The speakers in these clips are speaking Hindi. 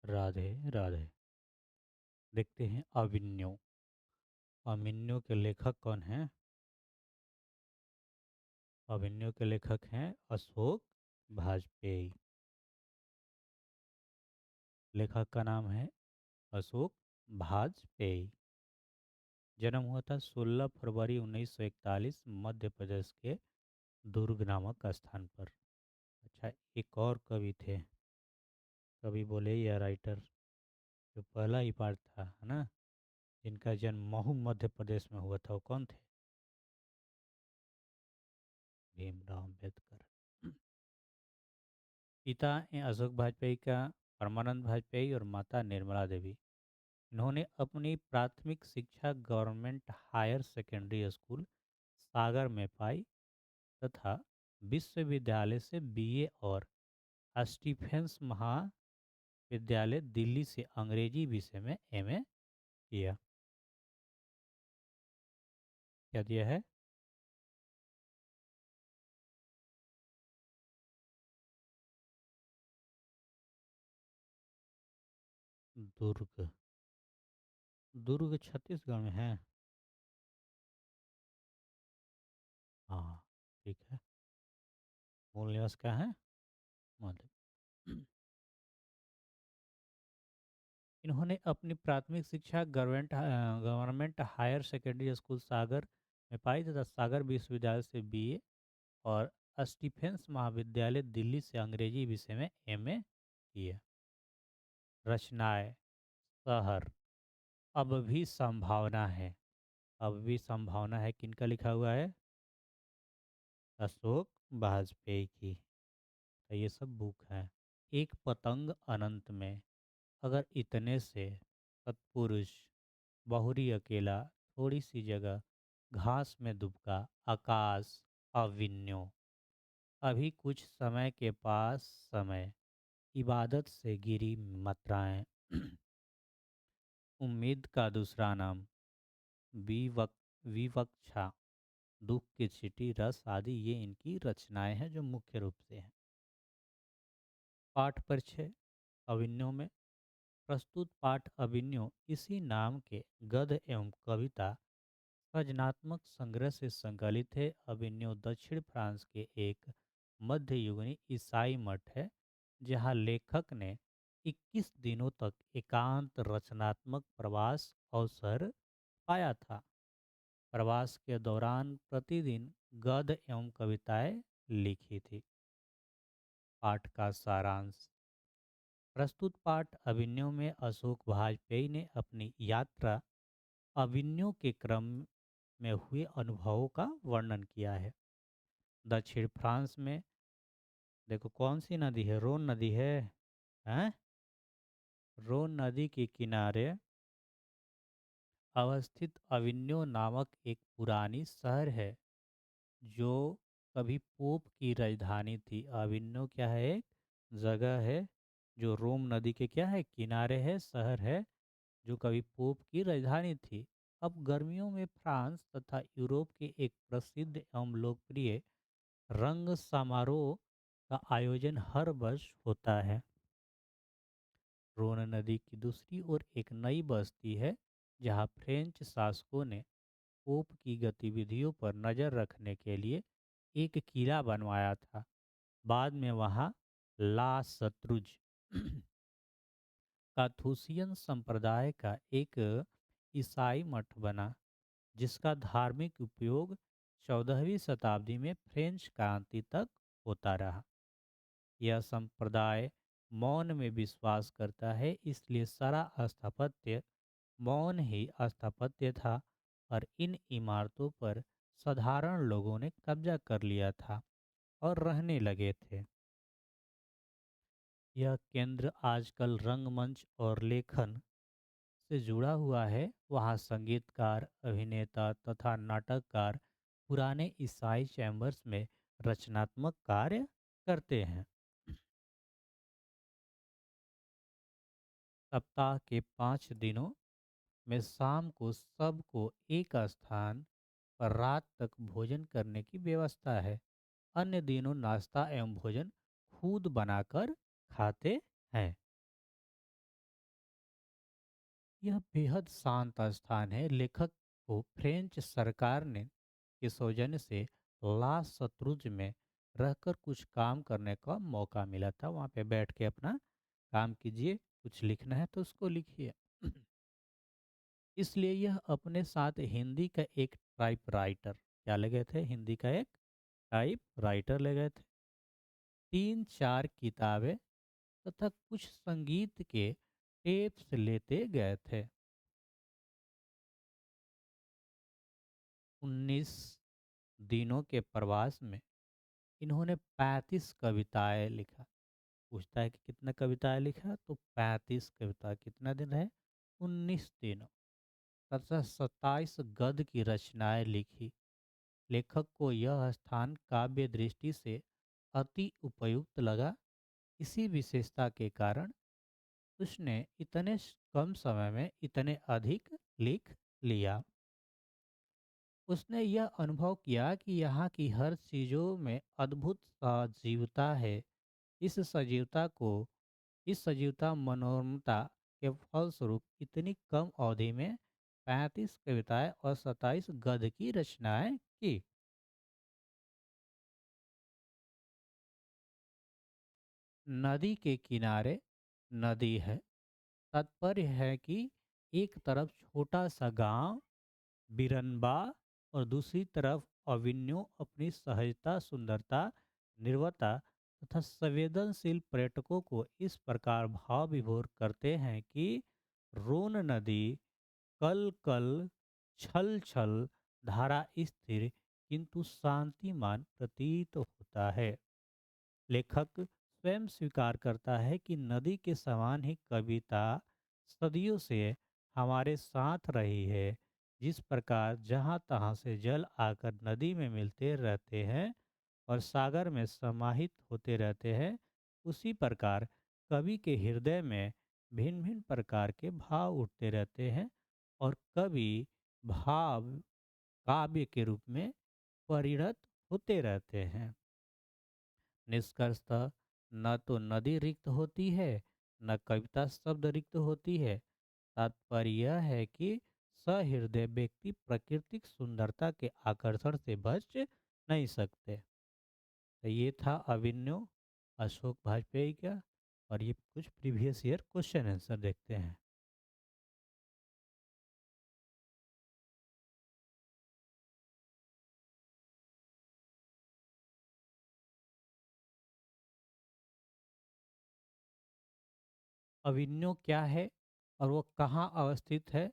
राधे राधे। देखते हैं अभिन्यो। अभिन्यो के लेखक कौन हैं? अभिन्यो के लेखक हैं अशोक वाजपेयी। लेखक का नाम है अशोक वाजपेयी। जन्म हुआ था 16 फरवरी 1941 मध्य प्रदेश के दुर्ग नामक स्थान पर। अच्छा, एक और कवि थे, कवि बोले या राइटर, जो पहला ही पार्ट था, है ना, जिनका जन्म महू मध्य प्रदेश में हुआ था, वो कौन थे? भीमराव अम्बेडकर। पिता हैं अशोक वाजपेयी का परमानंद वाजपेयी और माता निर्मला देवी। इन्होंने अपनी प्राथमिक शिक्षा गवर्नमेंट हायर सेकेंडरी स्कूल सागर में पाई तथा विश्वविद्यालय से बीए और स्टीफेंस महाविद्यालय दिल्ली से अंग्रेजी विषय में एमए किया। क्या दिया है? दुर्ग। दुर्ग छत्तीसगढ़ में है। हाँ, ठीक है। मूल निवास क्या है? मध्य। इन्होंने अपनी प्राथमिक शिक्षा गवर्नमेंट हायर सेकेंडरी स्कूल सागर में पाई तथा सागर विश्वविद्यालय से बीए और स्टीफेंस महाविद्यालय दिल्ली से अंग्रेजी विषय में एमए किया। रचनाएं। शहर। अब भी संभावना है। अब भी संभावना है किनका लिखा हुआ है? अशोक वाजपेयी की। तो ये सब बुक है। एक पतंग अनंत में, अगर इतने से सत्पुरुष, बहुरी अकेला, थोड़ी सी जगह, घास में दुबका आकाश, अविन्यो, अभी कुछ समय के पास समय, इबादत से गिरी मात्राएं, उम्मीद का दूसरा नाम, विवक विवक्षा, दुख की छिटी, रस आदि, ये इनकी रचनाएं हैं जो मुख्य रूप से हैं। पाठ परिचय। अभिन्यों में प्रस्तुत पाठ अभिन्यों इसी नाम के गद्य एवं कविता सृजनात्मक संग्रह से संकलित है। अभिन्यो दक्षिण फ्रांस के एक मध्ययुगीन ईसाई मठ है जहाँ लेखक ने 21 दिनों तक एकांत रचनात्मक प्रवास अवसर पाया था। प्रवास के दौरान प्रतिदिन गद्य एवं कविताएं लिखी थी। पाठ का सारांश। प्रस्तुत पाठ अभिन्यों में अशोक वाजपेयी ने अपनी यात्रा अभिन्यों के क्रम में हुए अनुभवों का वर्णन किया है। दक्षिण फ्रांस में, देखो कौन सी नदी है, रोन नदी है, हैं? रोन नदी के किनारे अवस्थित अविन्यो नामक एक पुरानी शहर है जो कभी पोप की राजधानी थी। अविन्यो क्या है? एक जगह है जो रोम नदी के क्या है, किनारे है, शहर है जो कभी पोप की राजधानी थी। अब गर्मियों में फ्रांस तथा यूरोप के एक प्रसिद्ध एवं लोकप्रिय रंग समारोह का आयोजन हर वर्ष होता है। रोन नदी की दूसरी ओर एक नई बस्ती है जहां फ्रेंच शासकों ने पोप की गतिविधियों पर नज़र रखने के लिए एक किला बनवाया था। बाद में वहां ला शत्रुज काथूसियन संप्रदाय का एक ईसाई मठ बना जिसका धार्मिक उपयोग 14वीं शताब्दी में फ्रेंच क्रांति तक होता रहा। यह संप्रदाय मौन में विश्वास करता है, इसलिए सारा स्थापत्य मौन ही स्थापत्य था और इन इमारतों पर साधारण लोगों ने कब्जा कर लिया था और रहने लगे थे। यह केंद्र आजकल रंगमंच और लेखन से जुड़ा हुआ है। वहाँ संगीतकार, अभिनेता तथा नाटककार पुराने ईसाई चैम्बर्स में रचनात्मक कार्य करते हैं। सप्ताह के 5 दिनों में शाम को सबको एक स्थान पर रात तक भोजन करने की व्यवस्था है। अन्य दिनों नाश्ता एवं भोजन खुद बनाकर खाते हैं। यह बेहद शांत स्थान है। लेखक को फ्रेंच सरकार ने के सौजन्य से ला शत्रुज में रहकर कुछ काम करने का मौका मिला था। वहाँ पे बैठ के अपना काम कीजिए, कुछ लिखना है तो उसको लिखिए। इसलिए यह अपने साथ हिंदी का एक टाइपराइटर क्या ले गए थे, हिंदी का एक टाइपराइटर ले गए थे, 3-4 किताबें तथा कुछ संगीत के टेप्स लेते गए थे। 19 दिनों के प्रवास में इन्होंने 35 कविताएं लिखा। पूछता है कि कितना कविताएं लिखा, तो 35 कविता। कितना दिन रहे, 19 दिनों तथा 27 गद्य की रचनाएं लिखी। लेखक को यह स्थान काव्य दृष्टि से अति उपयुक्त लगा। इसी विशेषता के कारण उसने इतने कम समय में इतने अधिक लिख लिया। उसने यह अनुभव किया कि यहाँ की हर चीज़ों में अद्भुत सजीवता है। इस सजीवता को इस सजीवता मनोरमता के फलस्वरूप इतनी कम अवधि में 35 कविताएं और 27 गद्य की रचनाएं की। नदी के किनारे नदी है। तात्पर्य है कि एक तरफ छोटा सा गांव बिरनबा और दूसरी तरफ अविन्यो अपनी सहजता, सुंदरता, निर्वता तथा संवेदनशील पर्यटकों को इस प्रकार भाव विभोर करते हैं कि रोन नदी कल कल छल छल धारा स्थिर किंतु शांतिमान प्रतीत होता है। लेखक स्वयं स्वीकार करता है कि नदी के समान ही कविता सदियों से हमारे साथ रही है। जिस प्रकार जहाँ तहाँ से जल आकर नदी में मिलते रहते हैं और सागर में समाहित होते रहते हैं, उसी प्रकार कवि के हृदय में भिन्न भिन्न प्रकार के भाव उठते रहते हैं और कवि भाव काव्य के रूप में परिणत होते रहते हैं। निष्कर्षतः न तो नदी रिक्त होती है, न कविता शब्द रिक्त होती है। तात्पर्य यह है कि सहृदय व्यक्ति प्राकृतिक सुंदरता के आकर्षण से बच नहीं सकते। तो ये था अभिनव अशोक वाजपेयी का। और ये कुछ प्रीवियस ईयर क्वेश्चन आंसर देखते हैं। अभिनव क्या है और वो कहाँ अवस्थित है?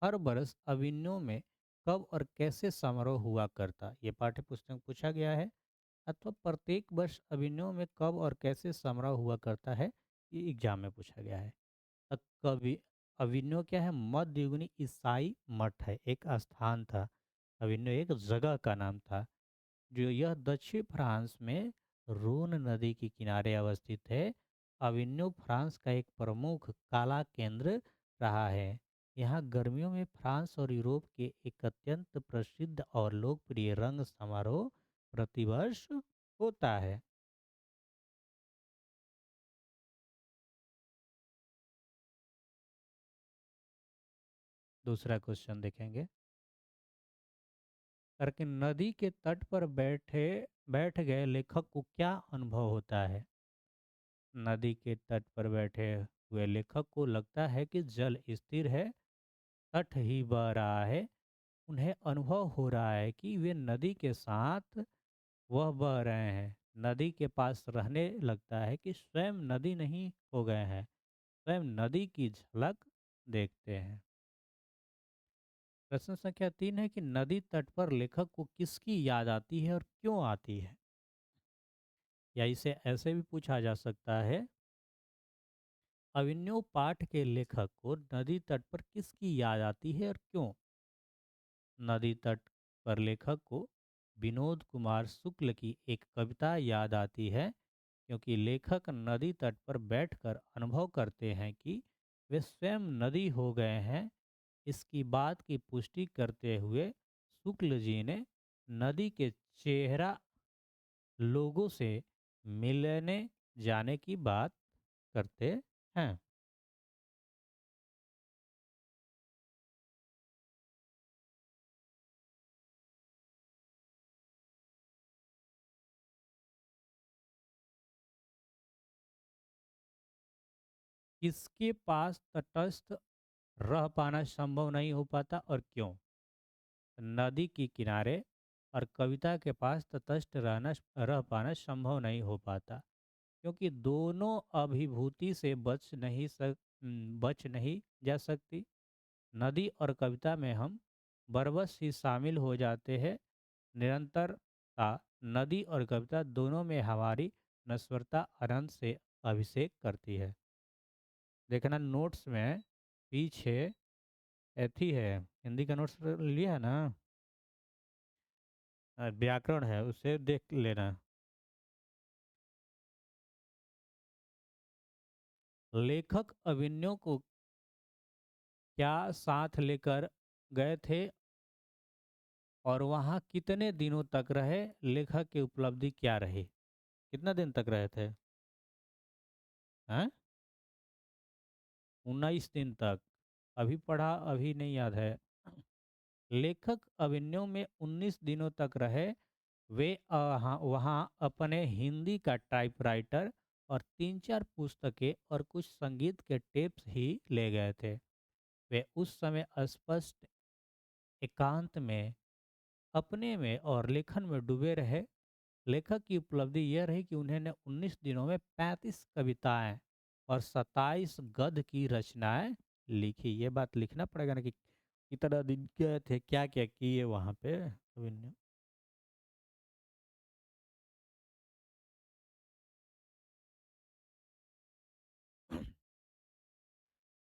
हर बरस अभिनव में कब और कैसे समारोह हुआ करता, ये पाठ्य पुस्तक में पूछा गया है। अथवा प्रत्येक वर्ष अभिनव में कब और कैसे समारोह हुआ करता है, ये एग्जाम में पूछा गया है। कवि अभिनव क्या है? मध्ययुगीन ईसाई मठ है, एक स्थान था। अभिनव एक जगह का नाम था जो यह दक्षिण फ्रांस में रोन नदी के किनारे अवस्थित है। अविन्यो फ्रांस का एक प्रमुख कला केंद्र रहा है। यहाँ गर्मियों में फ्रांस और यूरोप के एक अत्यंत प्रसिद्ध और लोकप्रिय रंग समारोह प्रतिवर्ष होता है। दूसरा क्वेश्चन देखेंगे। करके नदी के तट पर बैठ गए लेखक को क्या अनुभव होता है? नदी के तट पर बैठे हुए लेखक को लगता है कि जल स्थिर है, तट ही बह रहा है। उन्हें अनुभव हो रहा है कि वे नदी के साथ वह बह रहे हैं। नदी के पास रहने लगता है कि स्वयं नदी नहीं हो गए हैं, स्वयं नदी की झलक देखते हैं। प्रश्न संख्या 3 है कि नदी तट पर लेखक को किसकी याद आती है और क्यों आती है? या इसे ऐसे भी पूछा जा सकता है, अभिनव पाठ के लेखक को नदी तट पर किसकी याद आती है और क्यों? नदी तट पर लेखक को विनोद कुमार शुक्ल की एक कविता याद आती है, क्योंकि लेखक नदी तट पर बैठकर अनुभव करते हैं कि वे स्वयं नदी हो गए हैं। इसकी बात की पुष्टि करते हुए शुक्ल जी ने नदी के चेहरा लोगों से मिलने जाने की बात करते हैं। किसके पास तटस्थ रह पाना संभव नहीं हो पाता और क्यों? नदी के किनारे और कविता के पास तटस्थ रह पाना संभव नहीं हो पाता क्योंकि दोनों अभिभूति से बच नहीं जा सकती। नदी और कविता में हम बरबस ही शामिल हो जाते हैं। निरंतरता नदी और कविता दोनों में हमारी नश्वरता अनंत से अभिषेक करती है। देखना नोट्स में पीछे एथी है, हिंदी का नोट्स लिया है ना, व्याकरण है, उसे देख लेना। लेखक अभिन्यों को क्या साथ लेकर गए थे और वहाँ कितने दिनों तक रहे? लेखक की उपलब्धि क्या रही? कितना दिन तक रहे थे? हैं? 19 दिन तक। अभी पढ़ा, अभी नहीं याद है। लेखक अभिन्यों में 19 दिनों तक रहे। वे वहाँ अपने हिंदी का टाइपराइटर और 3-4 पुस्तकें और कुछ संगीत के टेप्स ही ले गए थे। वे उस समय स्पष्ट एकांत में, अपने में और लेखन में डूबे रहे। लेखक की उपलब्धि यह रही कि उन्होंने 19 दिनों में 35 कविताएं और 27 गद्य की रचनाएं लिखी। ये बात लिखना पड़ेगा ना कि कितना दिन गए थे, क्या क्या किए वहाँ पे अभिनय।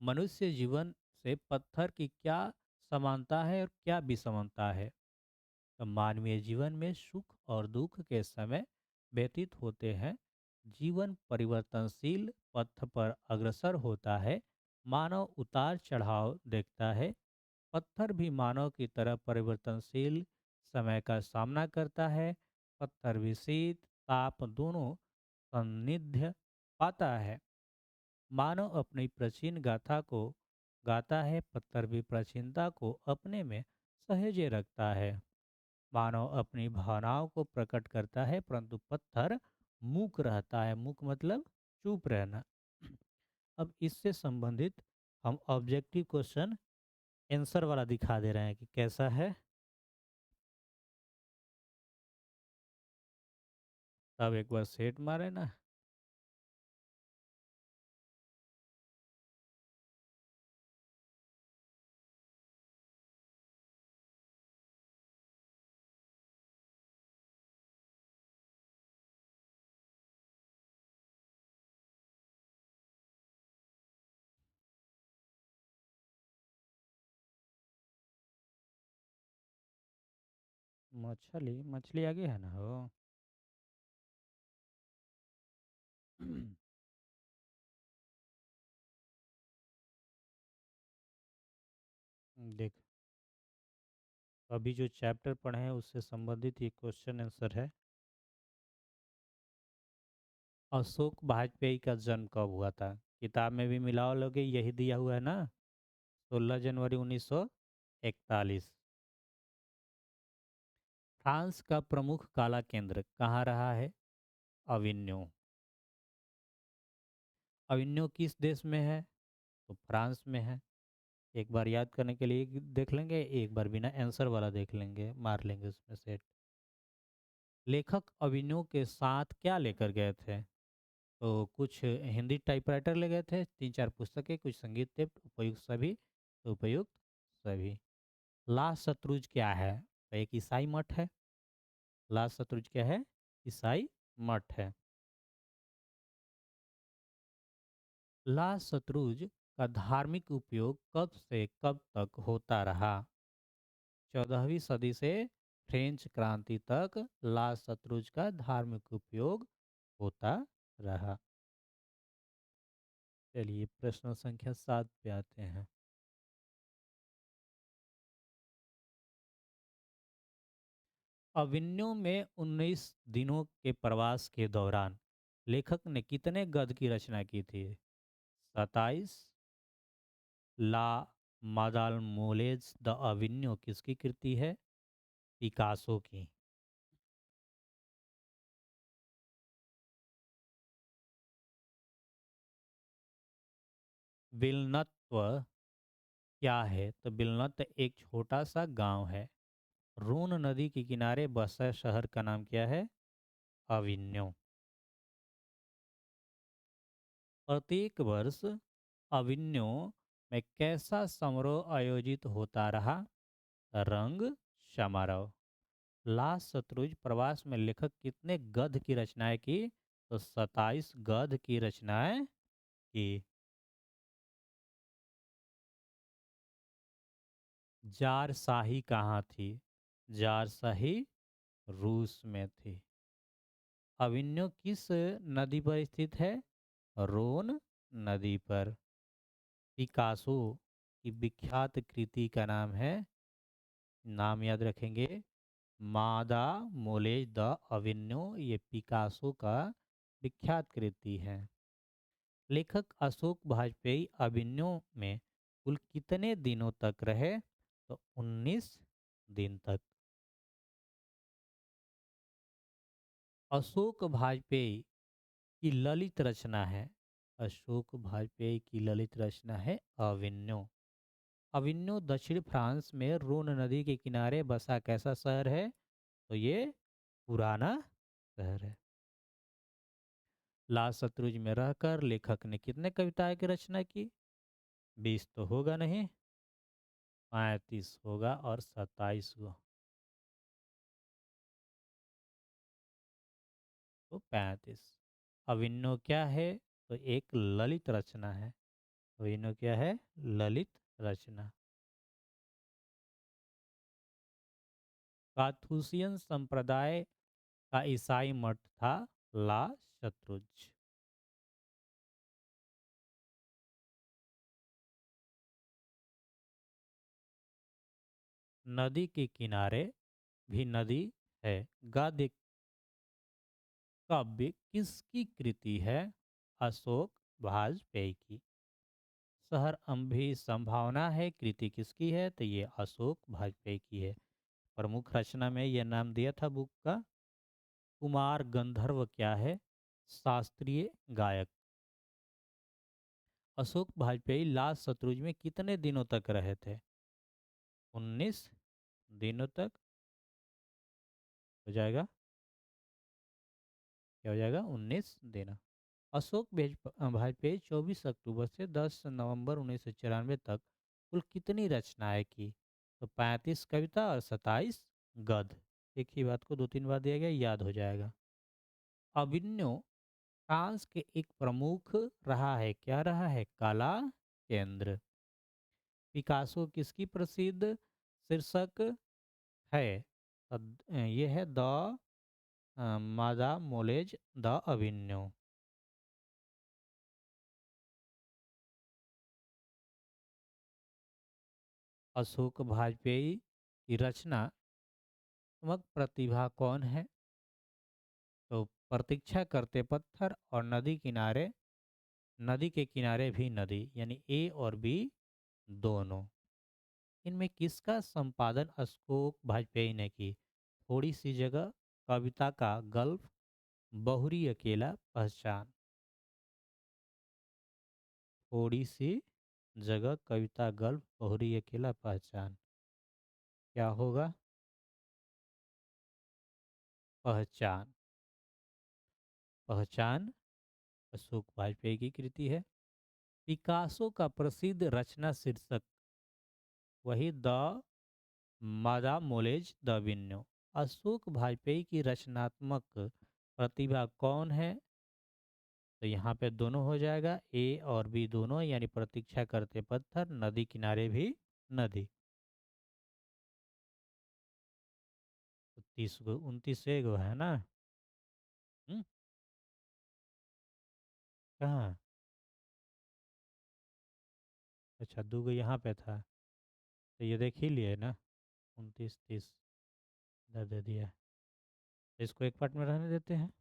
मनुष्य जीवन से पत्थर की क्या समानता है और क्या विषमता है? तो मानवीय जीवन में सुख और दुख के समय व्यतीत होते हैं। जीवन परिवर्तनशील पथ पर अग्रसर होता है। मानव उतार चढ़ाव देखता है। पत्थर भी मानव की तरह परिवर्तनशील समय का सामना करता है। पत्थर भी शीत ताप दोनों सान्निध्य पाता है। मानव अपनी प्राचीन गाथा को गाता है। पत्थर भी प्राचीनता को अपने में सहेजे रखता है। मानव अपनी भावनाओं को प्रकट करता है परंतु पत्थर मूक रहता है। मूक मतलब चुप रहना। अब इससे संबंधित हम ऑब्जेक्टिव क्वेश्चन आंसर वाला दिखा दे रहे हैं कि कैसा है। अब एक बार सेट मारे ना। मछली मछली आगे है ना हो। देख, अभी जो चैप्टर पढ़े हैं उससे संबंधित ये क्वेश्चन आंसर है। अशोक वाजपेयी का जन्म कब हुआ था? किताब में भी मिला लोगे, यही दिया हुआ है ना, 16 जनवरी 1941। फ्रांस का प्रमुख कला केंद्र कहाँ रहा है? अविन्यो। अविन्यो किस देश में है? तो फ्रांस में है। एक बार याद करने के लिए देख लेंगे, एक बार बिना आंसर वाला देख लेंगे, मार लेंगे उसमें सेट। लेखक अविन्यो के साथ क्या लेकर गए थे? तो कुछ हिंदी टाइपराइटर ले गए थे, 3-4 पुस्तकें, कुछ संगीत टेप, उपयुक्त सभी। लास्ट शत्रुज क्या है? तो एक ईसाई मठ है। लास्ट शत्रुज क्या है? ईसाई मठ है। लास्ट शत्रुज का धार्मिक उपयोग कब से कब तक होता रहा? 14वीं सदी से फ्रेंच क्रांति तक लास्ट शत्रुज का धार्मिक उपयोग होता रहा। चलिए प्रश्न संख्या 7 पे आते हैं। अविन्यो में 19 दिनों के प्रवास के दौरान लेखक ने कितने गद्य की रचना की थी? 27। ला मादालमोलेज द अविन्यो किसकी कृति है? पिकासो की। बिलनत्व क्या है? तो बिलनत एक छोटा सा गांव है। रोन नदी के किनारे बसा शहर का नाम क्या है? अविन्यो। प्रत्येक वर्ष अविन्यो में कैसा समारोह आयोजित होता रहा? रंग समारोह। लास्ट शत्रुंज प्रवास में लेखक कितने गद्य की रचनाएं की? तो 27 गद्य की रचनाएं की। जार शाही कहाँ थी? जार शाही रूस में थी। अविन्यो किस नदी पर स्थित है? रोन नदी पर। पिकासो की विख्यात कृति का नाम है, नाम याद रखेंगे, मादा मोलेज द अविन्यो। ये पिकासो का विख्यात कृति है। लेखक अशोक वाजपेयी अविन्यो में कुल कितने दिनों तक रहे? तो 19 दिन तक। अशोक वाजपेयी की ललित रचना है, अशोक वाजपेयी की ललित रचना है अविन्यो। अविन्यो दक्षिण फ्रांस में रोन नदी के किनारे बसा कैसा शहर है? तो ये पुराना शहर है। लाल शत्रुंज में रहकर लेखक ने कितने कविताएं की रचना की? 20 तो होगा नहीं, 35 होगा और 27 को तो 35। अविन्यो क्या है? तो एक ललित रचना है। अविन्यो क्या है? ललित रचना। काथूसियन संप्रदाय का ईसाई मठ था ला शत्रुंज। नदी के किनारे भी नदी है। गद्य काव्य किसकी कृति है? अशोक वाजपेयी की। शहर अम्भी संभावना है कृति किसकी है? तो ये अशोक वाजपेयी की है। प्रमुख रचना में यह नाम दिया था बुक का। कुमार गंधर्व क्या है? शास्त्रीय गायक। अशोक वाजपेयी लास्ट शत्रुंज में कितने दिनों तक रहे थे? 19 दिनों तक। हो जाएगा, क्या हो जाएगा? 19 दिन। अशोक वाजपेयी 24 अक्टूबर से 10 नवंबर 1994 तक कुल कितनी रचनाएं की? तो 35 कविता और 27 गद्य। एक ही बात को दो तीन बार दिया गया, याद हो जाएगा। अभिन्यो फ्रांस के एक प्रमुख रहा है, क्या रहा है? कला केंद्र। पिकासो किसकी प्रसिद्ध शीर्षक है? ये है द मादा मोलेज द अभिन्यो। अशोक वाजपेयी की रचनात्मक प्रतिभा कौन है? तो प्रतीक्षा करते पत्थर और नदी किनारे, नदी के किनारे भी नदी, यानी ए और बी दोनों। इनमें किसका संपादन अशोक वाजपेयी ने की? थोड़ी सी जगह, कविता का गल्फ, बहुरी अकेला, पहचान। थोड़ी सी जगह, कविता गल्फ, बहुरी अकेला, पहचान। क्या होगा? पहचान। पहचान अशोक वाजपेयी की कृति है। पिकासो का प्रसिद्ध रचना शीर्षक वही द मादा मोलेज द विन्यो। अशोक वाजपेयी की रचनात्मक प्रतिभा कौन है? तो यहाँ पे दोनों हो जाएगा, ए और बी दोनों, यानी प्रतीक्षा करते पत्थर, नदी किनारे भी नदी। तो 30 गो 29 गो है ना? हम्म, कहाँ? अच्छा, दो गो यहाँ पे था, तो ये देख ही लिए ना। 29 30 इधर दे दिया। तो इसको एक पार्ट में रहने देते हैं।